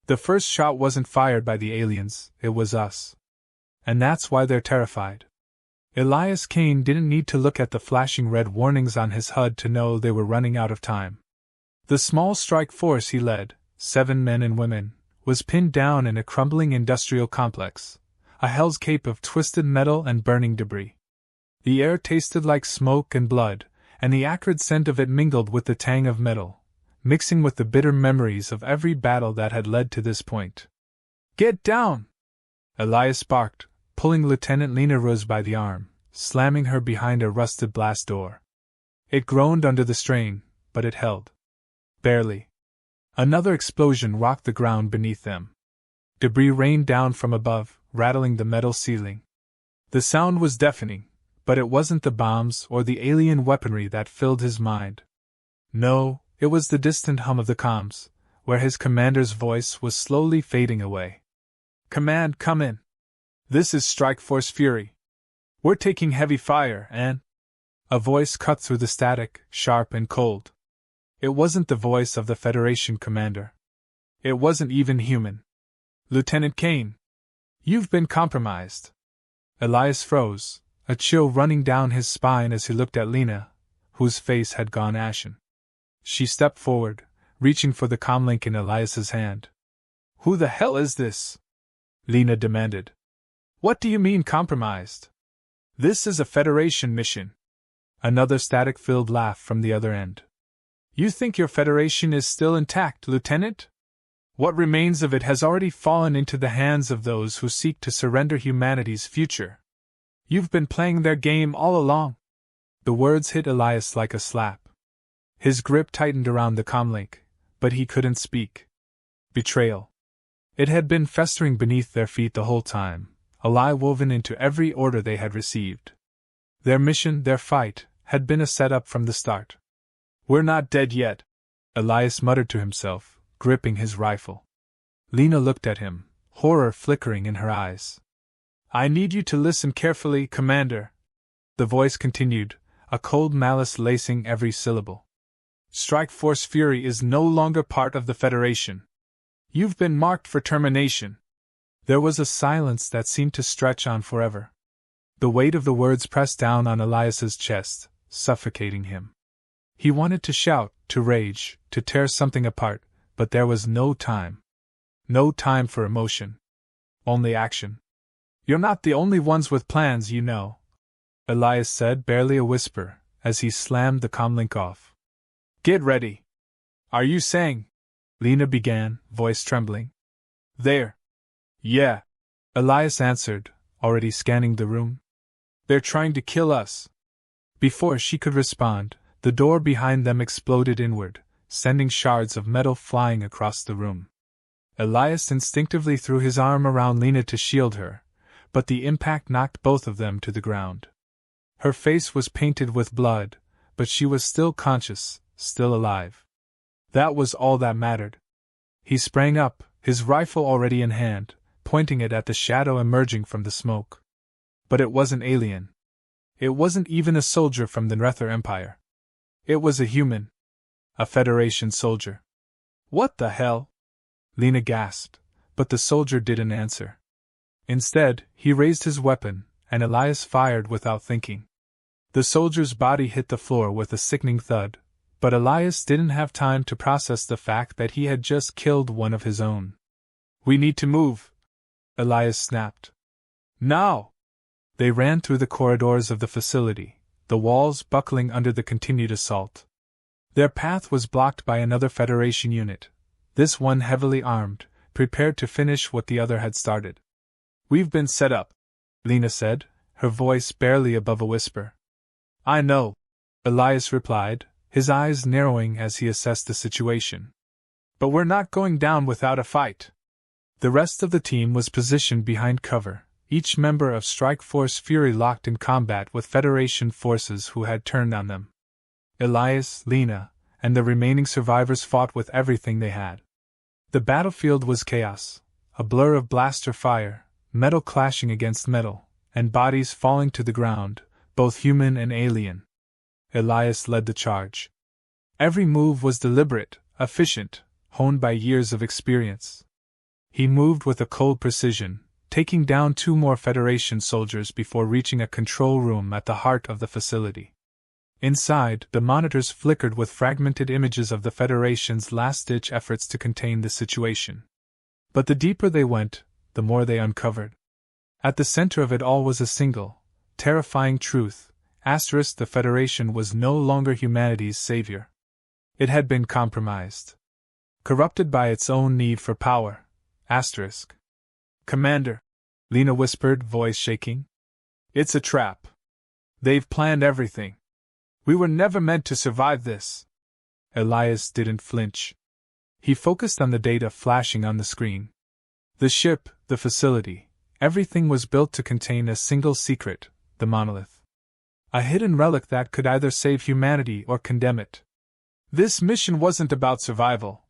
The first shot wasn't fired by the aliens, it was us. And that's why they're terrified. Elias Kane didn't need to look at the flashing red warnings on his HUD to know they were running out of time. The small strike force he led, 7 men and women, was pinned down in a crumbling industrial complex, a hell's cape of twisted metal and burning debris. The air tasted like smoke and blood, and the acrid scent of it mingled with the tang of metal, mixing with the bitter memories of every battle that had led to this point. "Get down!" Elias barked, pulling Lieutenant Lena Rose by the arm, slamming her behind a rusted blast door. It groaned under the strain, but it held. Barely. Another explosion rocked the ground beneath them. Debris rained down from above, rattling the metal ceiling. The sound was deafening, but it wasn't the bombs or the alien weaponry that filled his mind. No, it was the distant hum of the comms, where his commander's voice was slowly fading away. "Command, come in. This is Strike Force Fury. We're taking heavy fire and—" A voice cut through the static, sharp and cold. It wasn't the voice of the Federation commander. It wasn't even human. "Lieutenant Kane, you've been compromised." Elias froze, a chill running down his spine as he looked at Lena, whose face had gone ashen. She stepped forward, reaching for the comlink in Elias's hand. "Who the hell is this?" Lena demanded. "What do you mean compromised? This is a Federation mission." Another static-filled laugh from the other end. "You think your Federation is still intact, Lieutenant? What remains of it has already fallen into the hands of those who seek to surrender humanity's future. You've been playing their game all along." The words hit Elias like a slap. His grip tightened around the comlink, but he couldn't speak. Betrayal. It had been festering beneath their feet the whole time, a lie woven into every order they had received. Their mission, their fight, had been a setup from the start. "We're not dead yet," Elias muttered to himself, gripping his rifle. Lena looked at him, horror flickering in her eyes. "I need you to listen carefully, Commander," the voice continued, a cold malice lacing every syllable. "Strike Force Fury is no longer part of the Federation. You've been marked for termination." There was a silence that seemed to stretch on forever. The weight of the words pressed down on Elias's chest, suffocating him. He wanted to shout, to rage, to tear something apart, but there was no time. No time for emotion. Only action. "You're not the only ones with plans, you know," Elias said, barely a whisper, as he slammed the comlink off. "Get ready." "Are you saying—" Lena began, voice trembling. "There." "Yeah," Elias answered, already scanning the room. "They're trying to kill us." Before she could respond, the door behind them exploded inward, sending shards of metal flying across the room. Elias instinctively threw his arm around Lena to shield her, but the impact knocked both of them to the ground. Her face was painted with blood, but she was still conscious, still alive. That was all that mattered. He sprang up, his rifle already in hand, pointing it at the shadow emerging from the smoke. But it wasn't alien. It wasn't even a soldier from the Nether Empire. It was a human. A Federation soldier. "What the hell?" Lena gasped, but the soldier didn't answer. Instead, he raised his weapon, and Elias fired without thinking. The soldier's body hit the floor with a sickening thud, but Elias didn't have time to process the fact that he had just killed one of his own. "We need to move," Elias snapped. "Now!" They ran through the corridors of the facility, the walls buckling under the continued assault. Their path was blocked by another Federation unit, this one heavily armed, prepared to finish what the other had started. "We've been set up," Lena said, her voice barely above a whisper. "I know," Elias replied, his eyes narrowing as he assessed the situation. "But we're not going down without a fight." The rest of the team was positioned behind cover, each member of Strike Force Fury locked in combat with Federation forces who had turned on them. Elias, Lena, and the remaining survivors fought with everything they had. The battlefield was chaos, a blur of blaster fire, metal clashing against metal, and bodies falling to the ground, both human and alien. Elias led the charge. Every move was deliberate, efficient, honed by years of experience. He moved with a cold precision, taking down 2 more Federation soldiers before reaching a control room at the heart of the facility. Inside, the monitors flickered with fragmented images of the Federation's last-ditch efforts to contain the situation. But the deeper they went, the more they uncovered. At the center of it all was a single, terrifying truth: the Federation was no longer humanity's savior. It had been compromised. Corrupted by its own need for power. Commander, Lena whispered, voice shaking. It's a trap. They've planned everything. We were never meant to survive this. Elias didn't flinch. He focused on the data flashing on the screen. The ship, the facility, everything was built to contain a single secret: the Monolith. A hidden relic that could either save humanity or condemn it. This mission wasn't about survival,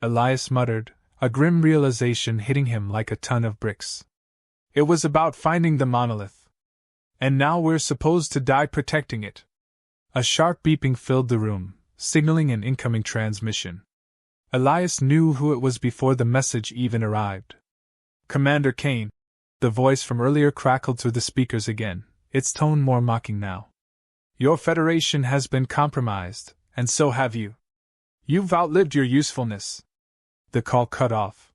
Elias muttered, a grim realization hitting him like a ton of bricks. It was about finding the Monolith. And now we're supposed to die protecting it. A sharp beeping filled the room, signaling an incoming transmission. Elias knew who it was before the message even arrived. Commander Kane. The voice from earlier crackled through the speakers again, its tone more mocking now. Your Federation has been compromised, and so have you. You've outlived your usefulness. The call cut off.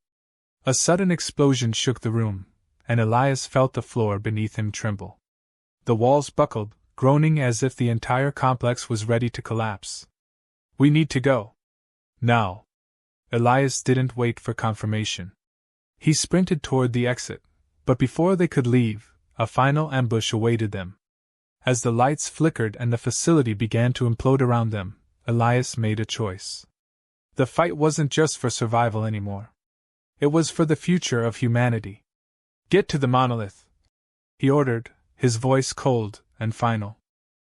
A sudden explosion shook the room, and Elias felt the floor beneath him tremble. The walls buckled, groaning as if the entire complex was ready to collapse. We need to go. Now. Elias didn't wait for confirmation. He sprinted toward the exit, but before they could leave, a final ambush awaited them. As the lights flickered and the facility began to implode around them, Elias made a choice. The fight wasn't just for survival anymore. It was for the future of humanity. Get to the Monolith, he ordered, his voice cold and final.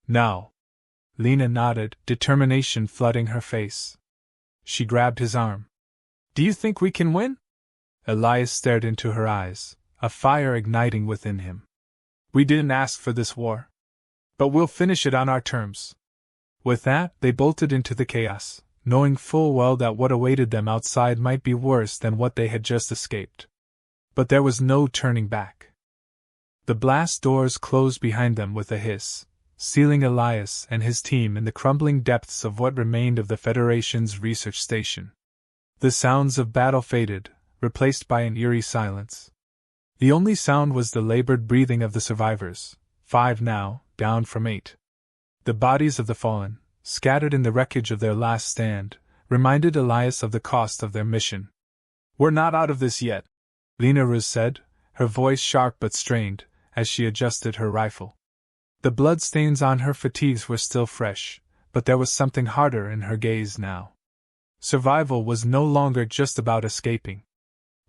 Now. Lena nodded, determination flooding her face. She grabbed his arm. Do you think we can win? Elias stared into her eyes, a fire igniting within him. We didn't ask for this war. But we'll finish it on our terms. With that, they bolted into the chaos, knowing full well that what awaited them outside might be worse than what they had just escaped. But there was no turning back. The blast doors closed behind them with a hiss, sealing Elias and his team in the crumbling depths of what remained of the Federation's research station. The sounds of battle faded, replaced by an eerie silence. The only sound was the labored breathing of the survivors, 5 now, down from 8. The bodies of the fallen, scattered in the wreckage of their last stand, reminded Elias of the cost of their mission. We're not out of this yet, Lena Ruz said, her voice sharp but strained, as she adjusted her rifle. The bloodstains on her fatigues were still fresh, but there was something harder in her gaze now. Survival was no longer just about escaping.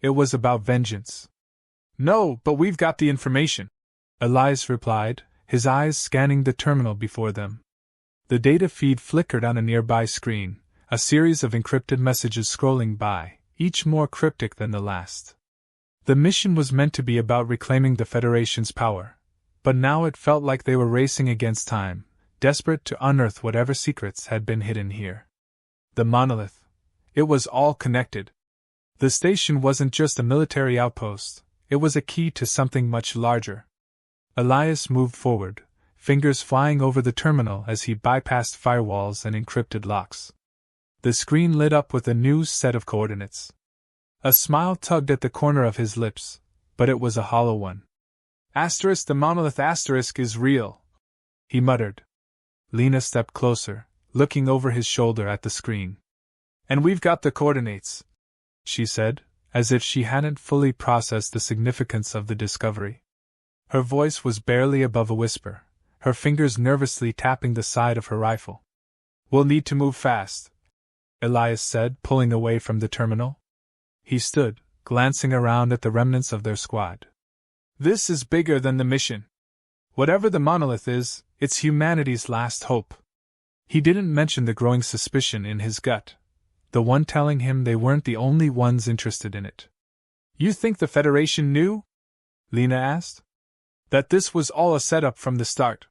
It was about vengeance. No, but we've got the information, Elias replied, his eyes scanning the terminal before them. The data feed flickered on a nearby screen, a series of encrypted messages scrolling by, each more cryptic than the last. The mission was meant to be about reclaiming the Federation's power, but now it felt like they were racing against time, desperate to unearth whatever secrets had been hidden here. The Monolith. It was all connected. The station wasn't just a military outpost, it was a key to something much larger. Elias moved forward, fingers flying over the terminal as he bypassed firewalls and encrypted locks. The screen lit up with a new set of coordinates. A smile tugged at the corner of his lips, but it was a hollow one. The Monolith is real, he muttered. Lena stepped closer, looking over his shoulder at the screen. And we've got the coordinates, she said, as if she hadn't fully processed the significance of the discovery. Her voice was barely above a whisper, her fingers nervously tapping the side of her rifle. We'll need to move fast, Elias said, pulling away from the terminal. He stood, glancing around at the remnants of their squad. This is bigger than the mission. Whatever the Monolith is, it's humanity's last hope. He didn't mention the growing suspicion in his gut, the one telling him they weren't the only ones interested in it. You think the Federation knew? Lena asked. That this was all a setup from the start.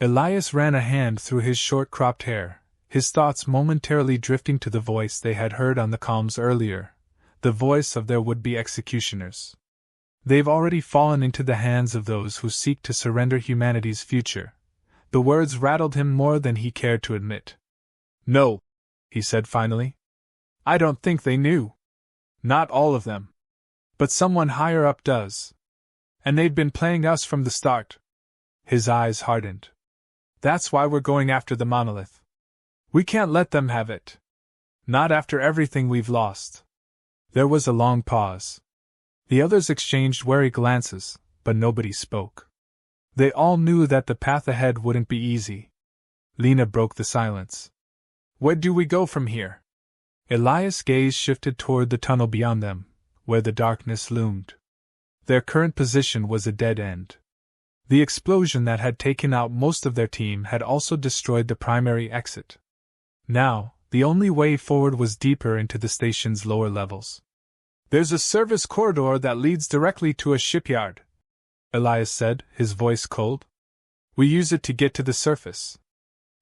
Elias ran a hand through his short-cropped hair, his thoughts momentarily drifting to the voice they had heard on the comms earlier, the voice of their would-be executioners. They've already fallen into the hands of those who seek to surrender humanity's future. The words rattled him more than he cared to admit. No, he said finally. I don't think they knew. Not all of them. But someone higher up does. And they've been playing us from the start. His eyes hardened. That's why we're going after the monolith. We can't let them have it. Not after everything we've lost. There was a long pause. The others exchanged wary glances, but nobody spoke. They all knew that the path ahead wouldn't be easy. Lena broke the silence. Where do we go from here? Elias' gaze shifted toward the tunnel beyond them, where the darkness loomed. Their current position was a dead end. The explosion that had taken out most of their team had also destroyed the primary exit. Now, the only way forward was deeper into the station's lower levels. There's a service corridor that leads directly to a shipyard, Elias said, his voice cold. We use it to get to the surface.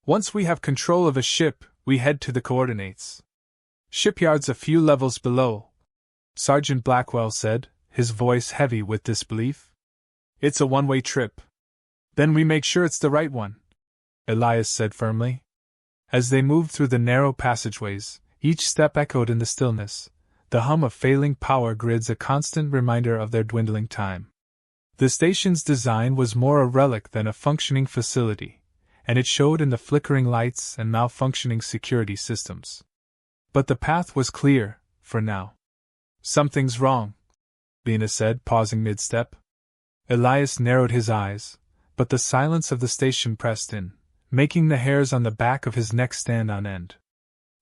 Once we have control of a ship, we head to the coordinates. Shipyard's a few levels below, Sergeant Blackwell said, his voice heavy with disbelief. It's a one-way trip. Then we make sure it's the right one, Elias said firmly. As they moved through the narrow passageways, each step echoed in the stillness, the hum of failing power grids a constant reminder of their dwindling time. The station's design was more a relic than a functioning facility, and it showed in the flickering lights and malfunctioning security systems. But the path was clear, for now. Something's wrong, Lena said, pausing mid-step. Elias narrowed his eyes, but the silence of the station pressed in, making the hairs on the back of his neck stand on end.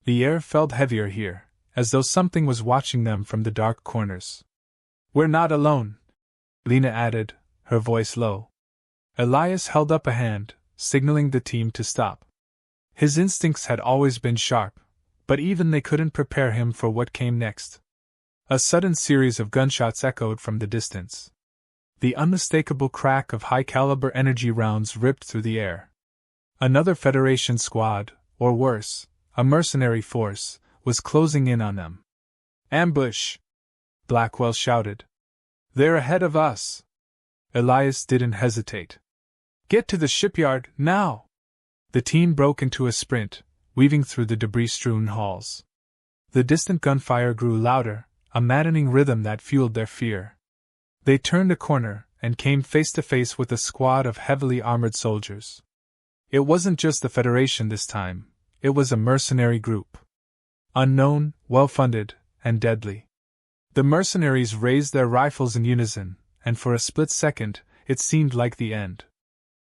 The air felt heavier here, as though something was watching them from the dark corners. We're not alone, Lena added, her voice low. Elias held up a hand, signaling the team to stop. His instincts had always been sharp, but even they couldn't prepare him for what came next. A sudden series of gunshots echoed from the distance. The unmistakable crack of high-caliber energy rounds ripped through the air. Another Federation squad, or worse, a mercenary force, was closing in on them. Ambush! Blackwell shouted. They're ahead of us. Elias didn't hesitate. Get to the shipyard, now! The team broke into a sprint, weaving through the debris-strewn halls. The distant gunfire grew louder, a maddening rhythm that fueled their fear. They turned a corner and came face to face with a squad of heavily armored soldiers. It wasn't just the Federation this time, it was a mercenary group. Unknown, well-funded, and deadly. The mercenaries raised their rifles in unison, and for a split second, it seemed like the end.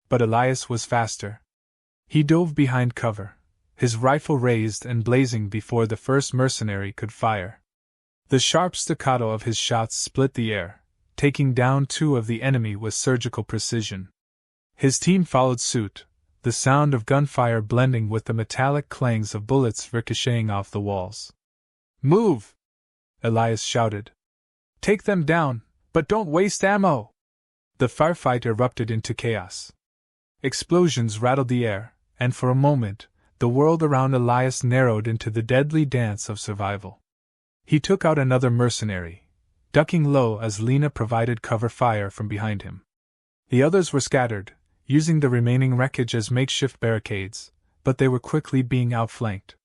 But Elias was faster. He dove behind cover, his rifle raised and blazing before the first mercenary could fire. The sharp staccato of his shots split the air, taking down two of the enemy with surgical precision. His team followed suit, the sound of gunfire blending with the metallic clangs of bullets ricocheting off the walls. Move! Elias shouted. Take them down, but don't waste ammo! The firefight erupted into chaos. Explosions rattled the air, and for a moment, the world around Elias narrowed into the deadly dance of survival. He took out another mercenary, ducking low as Lena provided cover fire from behind him. The others were scattered, using the remaining wreckage as makeshift barricades, but they were quickly being outflanked.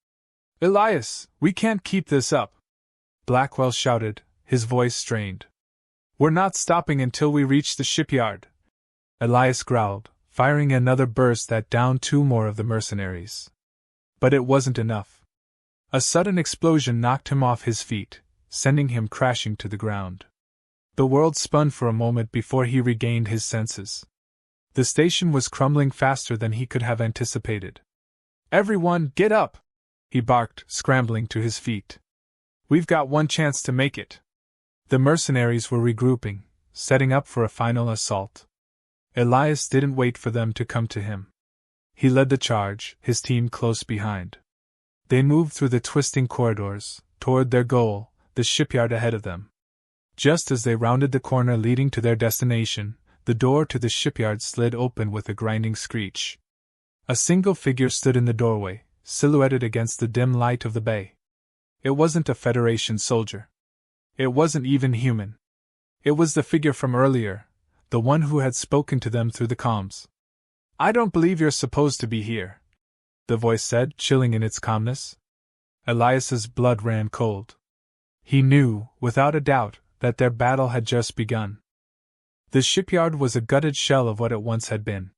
Elias, we can't keep this up! Blackwell shouted, his voice strained. We're not stopping until we reach the shipyard. Elias growled, firing another burst that downed two more of the mercenaries. But it wasn't enough. A sudden explosion knocked him off his feet, sending him crashing to the ground. The world spun for a moment before he regained his senses. The station was crumbling faster than he could have anticipated. Everyone, get up! He barked, scrambling to his feet. We've got one chance to make it. The mercenaries were regrouping, setting up for a final assault. Elias didn't wait for them to come to him. He led the charge, his team close behind. They moved through the twisting corridors, toward their goal, the shipyard ahead of them. Just as they rounded the corner leading to their destination, the door to the shipyard slid open with a grinding screech. A single figure stood in the doorway, silhouetted against the dim light of the bay. It wasn't a Federation soldier. It wasn't even human. It was the figure from earlier, the one who had spoken to them through the comms. I don't believe you're supposed to be here, the voice said, chilling in its calmness. Elias's blood ran cold. He knew, without a doubt, that their battle had just begun. The shipyard was a gutted shell of what it once had been.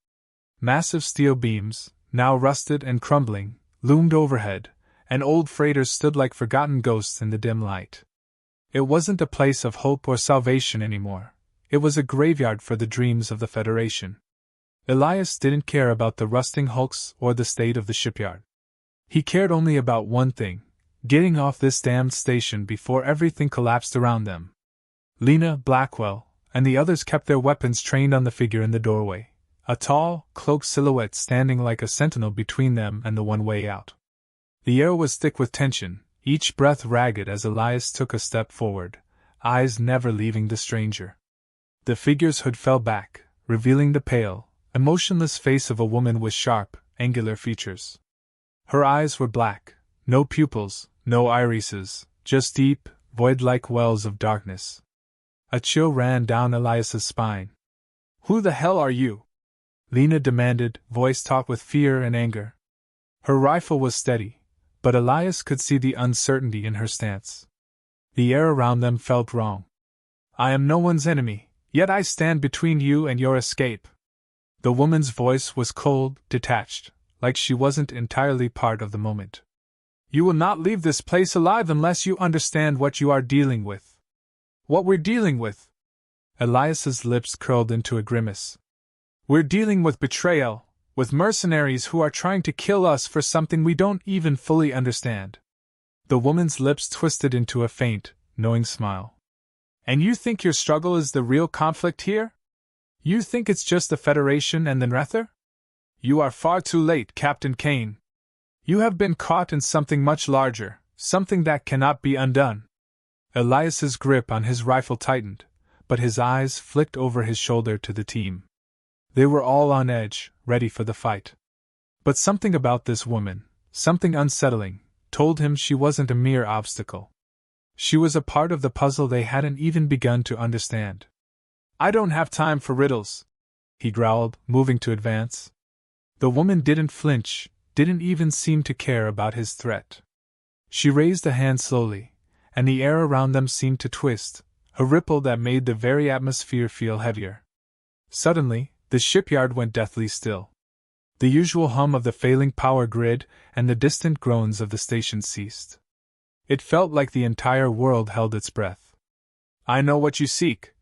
Massive steel beams, now rusted and crumbling, loomed overhead, and old freighters stood like forgotten ghosts in the dim light. It wasn't a place of hope or salvation anymore. It was a graveyard for the dreams of the Federation. Elias didn't care about the rusting hulks or the state of the shipyard. He cared only about one thing: getting off this damned station before everything collapsed around them. Lena, Blackwell, and the others kept their weapons trained on the figure in the doorway, a tall, cloaked silhouette standing like a sentinel between them and the one way out. The air was thick with tension, each breath ragged as Elias took a step forward, eyes never leaving the stranger. The figure's hood fell back, revealing the pale, emotionless face of a woman with sharp, angular features. Her eyes were black, no pupils, no irises, just deep, void-like wells of darkness. A chill ran down Elias's spine. "Who the hell are you?" Lena demanded, voice taut with fear and anger. Her rifle was steady, but Elias could see the uncertainty in her stance. The air around them felt wrong. "I am no one's enemy, yet I stand between you and your escape." The woman's voice was cold, detached, like she wasn't entirely part of the moment. "You will not leave this place alive unless you understand what you are dealing with." "What we're dealing with?" Elias's lips curled into a grimace. "We're dealing with betrayal, with mercenaries who are trying to kill us for something we don't even fully understand." The woman's lips twisted into a faint, knowing smile. "And you think your struggle is the real conflict here? You think it's just the Federation and the Nether? You are far too late, Captain Kane. You have been caught in something much larger, something that cannot be undone." Elias's grip on his rifle tightened, but his eyes flicked over his shoulder to the team. They were all on edge, ready for the fight. But something about this woman, something unsettling, told him she wasn't a mere obstacle. She was a part of the puzzle they hadn't even begun to understand. "I don't have time for riddles," he growled, moving to advance. The woman didn't flinch, didn't even seem to care about his threat. She raised a hand slowly, and the air around them seemed to twist, a ripple that made the very atmosphere feel heavier. Suddenly, the shipyard went deathly still. The usual hum of the failing power grid and the distant groans of the station ceased. It felt like the entire world held its breath. "I know what you seek,"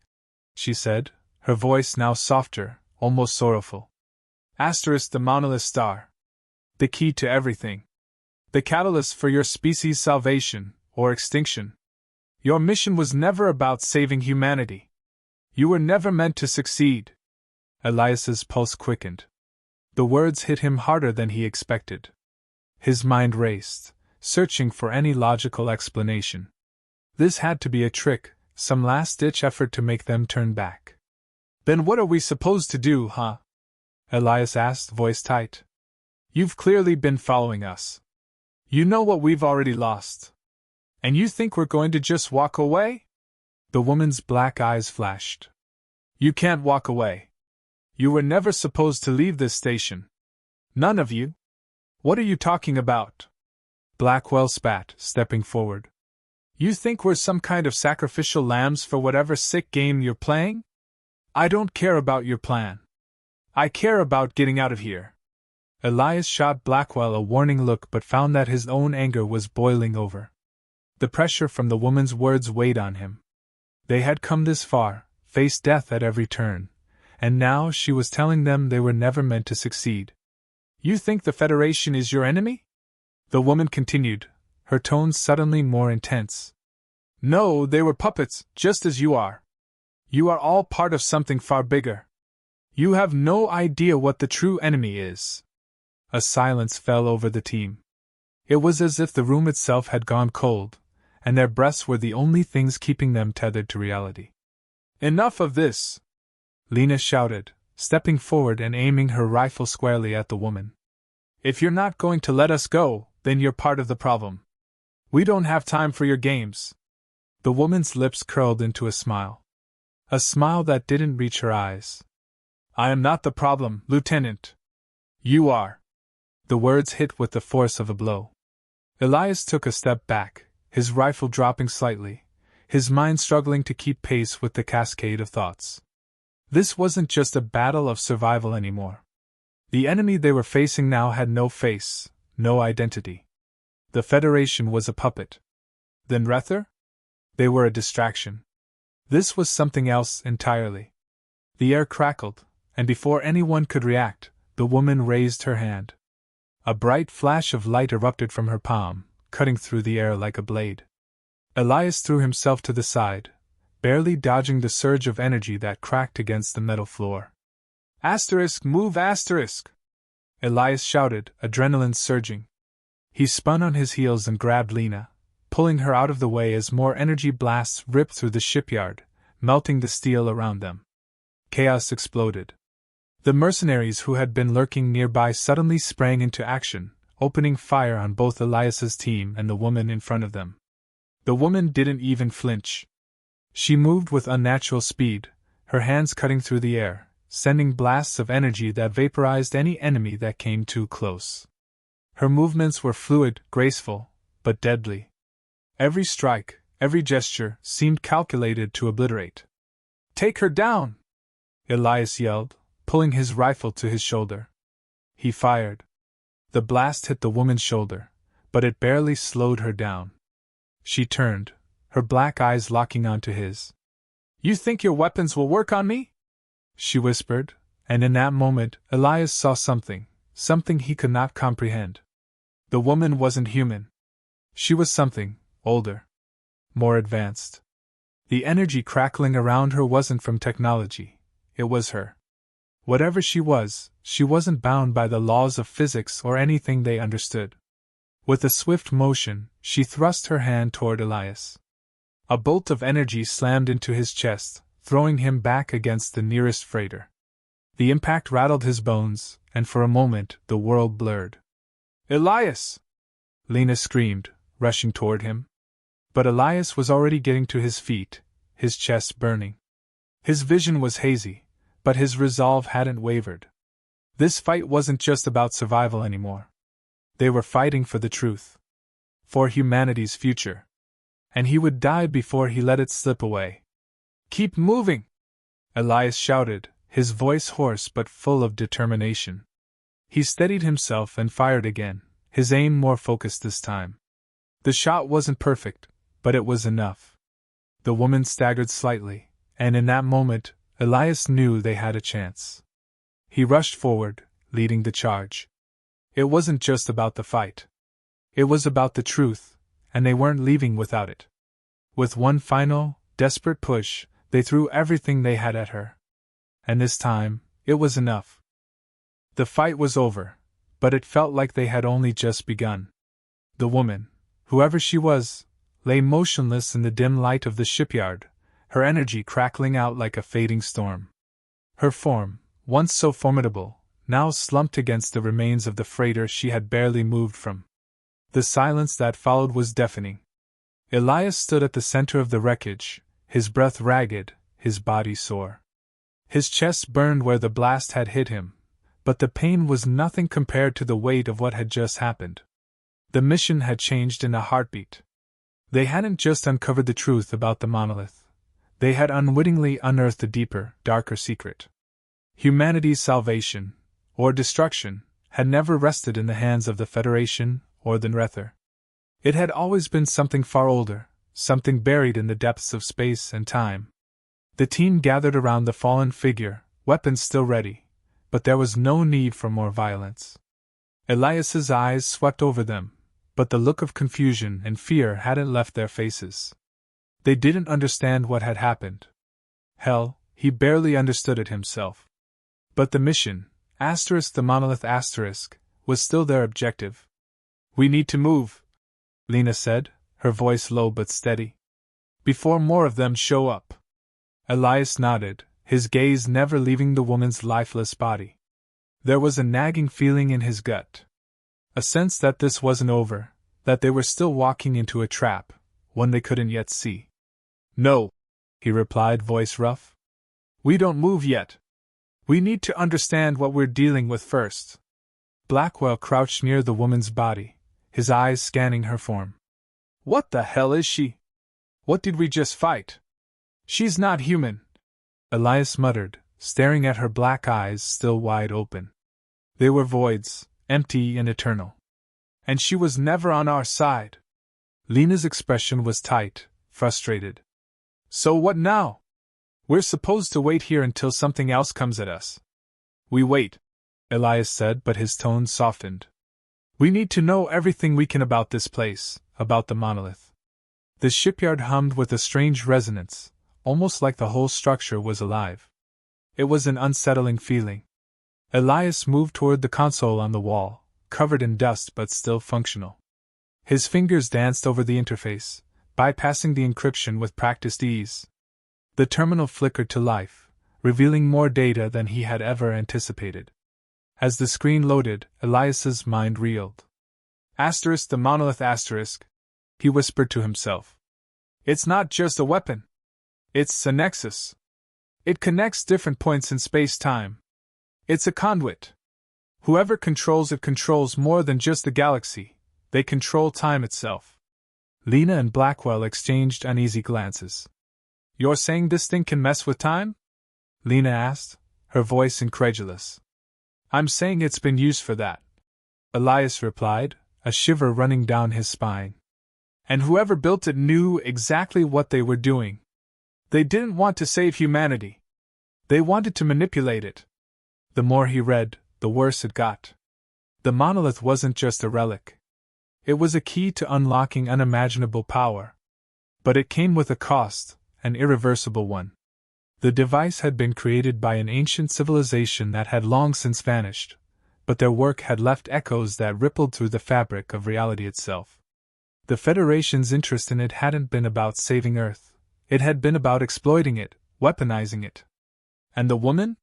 she said, her voice now softer, almost sorrowful. "The Monolith star. The key to everything. The catalyst for your species' salvation, or extinction. Your mission was never about saving humanity. You were never meant to succeed." Elias's pulse quickened. The words hit him harder than he expected. His mind raced, searching for any logical explanation. This had to be a trick, some last-ditch effort to make them turn back. "Then what are we supposed to do, huh?" Elias asked, voice tight. "You've clearly been following us. You know what we've already lost. And you think we're going to just walk away?" The woman's black eyes flashed. "You can't walk away. You were never supposed to leave this station. None of you. What are you talking about?" Blackwell spat, stepping forward. "You think we're some kind of sacrificial lambs for whatever sick game you're playing? I don't care about your plan. I care about getting out of here." Elias shot Blackwell a warning look but found that his own anger was boiling over. The pressure from the woman's words weighed on him. They had come this far, faced death at every turn, and now she was telling them they were never meant to succeed. "You think the Federation is your enemy?" the woman continued, her tone suddenly more intense. "No, they were puppets, just as you are. You are all part of something far bigger. You have no idea what the true enemy is." A silence fell over the team. It was as if the room itself had gone cold, and their breaths were the only things keeping them tethered to reality. "Enough of this!" Lena shouted, stepping forward and aiming her rifle squarely at the woman. "If you're not going to let us go, then you're part of the problem. We don't have time for your games." The woman's lips curled into a smile. A smile that didn't reach her eyes. I am not the problem, Lieutenant. You are. The words hit with the force of a blow. Elias took a step back, his rifle dropping slightly, his mind struggling to keep pace with the cascade of thoughts. This wasn't just a battle of survival anymore. The enemy they were facing now had no face, no identity. The Federation was a puppet. Then Rether? They were a distraction. This was something else entirely. The air crackled, and before anyone could react, the woman raised her hand. A bright flash of light erupted from her palm, cutting through the air like a blade. Elias threw himself to the side, barely dodging the surge of energy that cracked against the metal floor. Move! Elias shouted, adrenaline surging. He spun on his heels and grabbed Lena, pulling her out of the way as more energy blasts ripped through the shipyard, melting the steel around them. Chaos exploded. The mercenaries who had been lurking nearby suddenly sprang into action, opening fire on both Elias's team and the woman in front of them. The woman didn't even flinch. She moved with unnatural speed, her hands cutting through the air, sending blasts of energy that vaporized any enemy that came too close. Her movements were fluid, graceful, but deadly. Every strike, every gesture, seemed calculated to obliterate. Take her down! Elias yelled, pulling his rifle to his shoulder. He fired. The blast hit the woman's shoulder, but it barely slowed her down. She turned, her black eyes locking onto his. You think your weapons will work on me? She whispered, and in that moment, Elias saw something he could not comprehend. The woman wasn't human. She was something older, more advanced. The energy crackling around her wasn't from technology, it was her. Whatever she wasn't bound by the laws of physics or anything they understood. With a swift motion, she thrust her hand toward Elias. A bolt of energy slammed into his chest, throwing him back against the nearest freighter. The impact rattled his bones, and for a moment the world blurred. Elias! Lena screamed, rushing toward him. But Elias was already getting to his feet, his chest burning. His vision was hazy, but his resolve hadn't wavered. This fight wasn't just about survival anymore. They were fighting for the truth. For humanity's future. And he would die before he let it slip away. Keep moving! Elias shouted, his voice hoarse but full of determination. He steadied himself and fired again, his aim more focused this time. The shot wasn't perfect, but it was enough. The woman staggered slightly, and in that moment, Elias knew they had a chance. He rushed forward, leading the charge. It wasn't just about the fight. It was about the truth, and they weren't leaving without it. With one final, desperate push, they threw everything they had at her. And this time, it was enough. The fight was over, but it felt like they had only just begun. The woman, whoever she was, lay motionless in the dim light of the shipyard, her energy crackling out like a fading storm. Her form, once so formidable, now slumped against the remains of the freighter she had barely moved from. The silence that followed was deafening. Elias stood at the center of the wreckage, his breath ragged, his body sore. His chest burned where the blast had hit him, but the pain was nothing compared to the weight of what had just happened. The mission had changed in a heartbeat. They hadn't just uncovered the truth about the monolith. They had unwittingly unearthed a deeper, darker secret. Humanity's salvation, or destruction, had never rested in the hands of the Federation or the Rether. It had always been something far older, something buried in the depths of space and time. The team gathered around the fallen figure, weapons still ready, but there was no need for more violence. Elias's eyes swept over them, but the look of confusion and fear hadn't left their faces. They didn't understand what had happened. Hell, he barely understood it himself. But the mission, the monolith was still their objective. We need to move, Lena said, her voice low but steady. Before more of them show up. Elias nodded, his gaze never leaving the woman's lifeless body. There was a nagging feeling in his gut. A sense that this wasn't over, that they were still walking into a trap, one they couldn't yet see. No, he replied, voice rough. We don't move yet. We need to understand what we're dealing with first. Blackwell crouched near the woman's body, his eyes scanning her form. What the hell is she? What did we just fight? She's not human, Elias muttered, staring at her black eyes still wide open. They were voids, empty and eternal. And she was never on our side. Lena's expression was tight, frustrated. So what now? We're supposed to wait here until something else comes at us. We wait, Elias said, but his tone softened. We need to know everything we can about this place, about the monolith. The shipyard hummed with a strange resonance, almost like the whole structure was alive. It was an unsettling feeling. Elias moved toward the console on the wall, covered in dust but still functional. His fingers danced over the interface, bypassing the encryption with practiced ease. The terminal flickered to life, revealing more data than he had ever anticipated. As the screen loaded, Elias's mind reeled. The monolith asterisk, he whispered to himself. It's not just a weapon. It's a nexus. It connects different points in space-time. It's a conduit. Whoever controls it controls more than just the galaxy. They control time itself. Lena and Blackwell exchanged uneasy glances. You're saying this thing can mess with time? Lena asked, her voice incredulous. I'm saying it's been used for that, Elias replied, a shiver running down his spine. And whoever built it knew exactly what they were doing. They didn't want to save humanity. They wanted to manipulate it. The more he read, the worse it got. The monolith wasn't just a relic. It was a key to unlocking unimaginable power. But it came with a cost, an irreversible one. The device had been created by an ancient civilization that had long since vanished, but their work had left echoes that rippled through the fabric of reality itself. The Federation's interest in it hadn't been about saving Earth. It had been about exploiting it, weaponizing it. And the woman?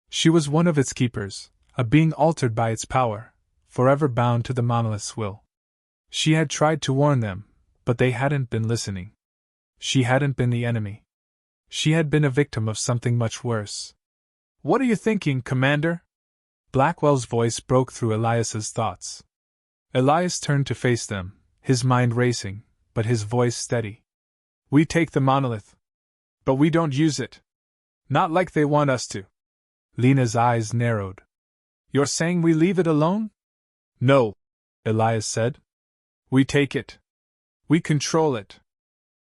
She was one of its keepers, a being altered by its power, forever bound to the monolith's will. She had tried to warn them, but they hadn't been listening. She hadn't been the enemy. She had been a victim of something much worse. What are you thinking, Commander? Blackwell's voice broke through Elias's thoughts. Elias turned to face them, his mind racing, but his voice steady. We take the monolith. But we don't use it. Not like they want us to. Lena's eyes narrowed. You're saying we leave it alone? No, Elias said. We take it. We control it.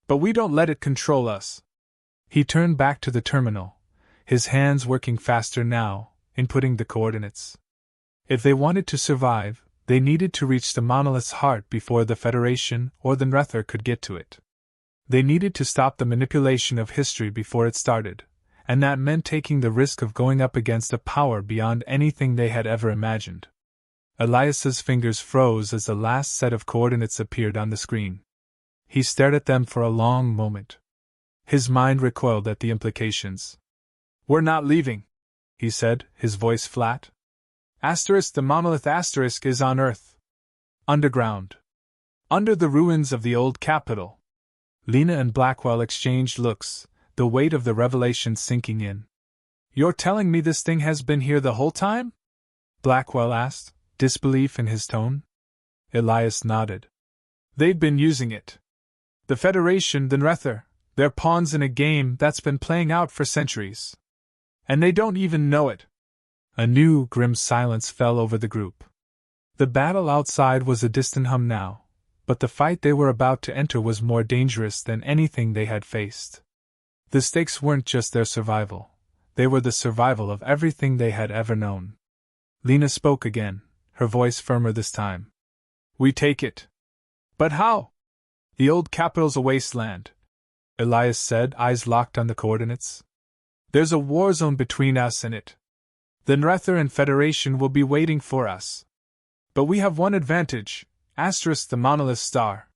But we don't let it control us. He turned back to the terminal, his hands working faster now, inputting the coordinates. If they wanted to survive, they needed to reach the monolith's heart before the Federation or the Nether could get to it. They needed to stop the manipulation of history before it started, and that meant taking the risk of going up against a power beyond anything they had ever imagined. Elias's fingers froze as the last set of coordinates appeared on the screen. He stared at them for a long moment. His mind recoiled at the implications. We're not leaving, he said, his voice flat. The monolith is on Earth. Underground. Under the ruins of the old capital. Lena and Blackwell exchanged looks, the weight of the revelation sinking in. You're telling me this thing has been here the whole time? Blackwell asked, disbelief in his tone. Elias nodded. They've been using it. The Federation, the Nether, they're pawns in a game that's been playing out for centuries. And they don't even know it. A new, grim silence fell over the group. The battle outside was a distant hum now, but the fight they were about to enter was more dangerous than anything they had faced. The stakes weren't just their survival, they were the survival of everything they had ever known. Lena spoke again, her voice firmer this time. We take it. But how? The old capital's a wasteland, Elias said, eyes locked on the coordinates. There's a war zone between us and it. The Nether and Federation will be waiting for us. But we have one advantage, the monolith star.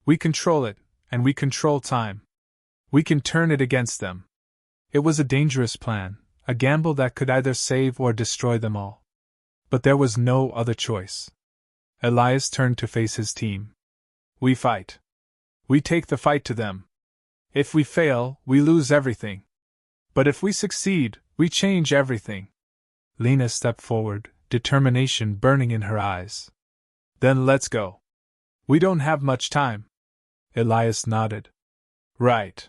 We control it, and we control time. We can turn it against them. It was a dangerous plan, a gamble that could either save or destroy them all. But there was no other choice. Elias turned to face his team. We fight. We take the fight to them. If we fail, we lose everything. But if we succeed, we change everything. Lena stepped forward, determination burning in her eyes. Then let's go. We don't have much time. Elias nodded. Right.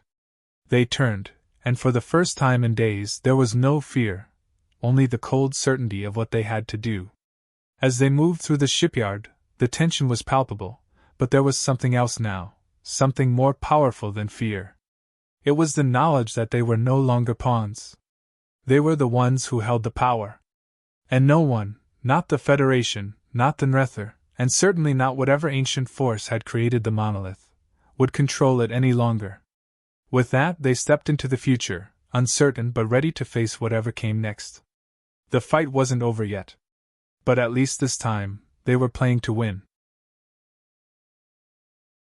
They turned, and for the first time in days there was no fear, only the cold certainty of what they had to do. As they moved through the shipyard, the tension was palpable, but there was something else now, something more powerful than fear. It was the knowledge that they were no longer pawns. They were the ones who held the power. And no one, not the Federation, not the Nether, and certainly not whatever ancient force had created the monolith, would control it any longer. With that, they stepped into the future, uncertain but ready to face whatever came next. The fight wasn't over yet. But at least this time, they were playing to win.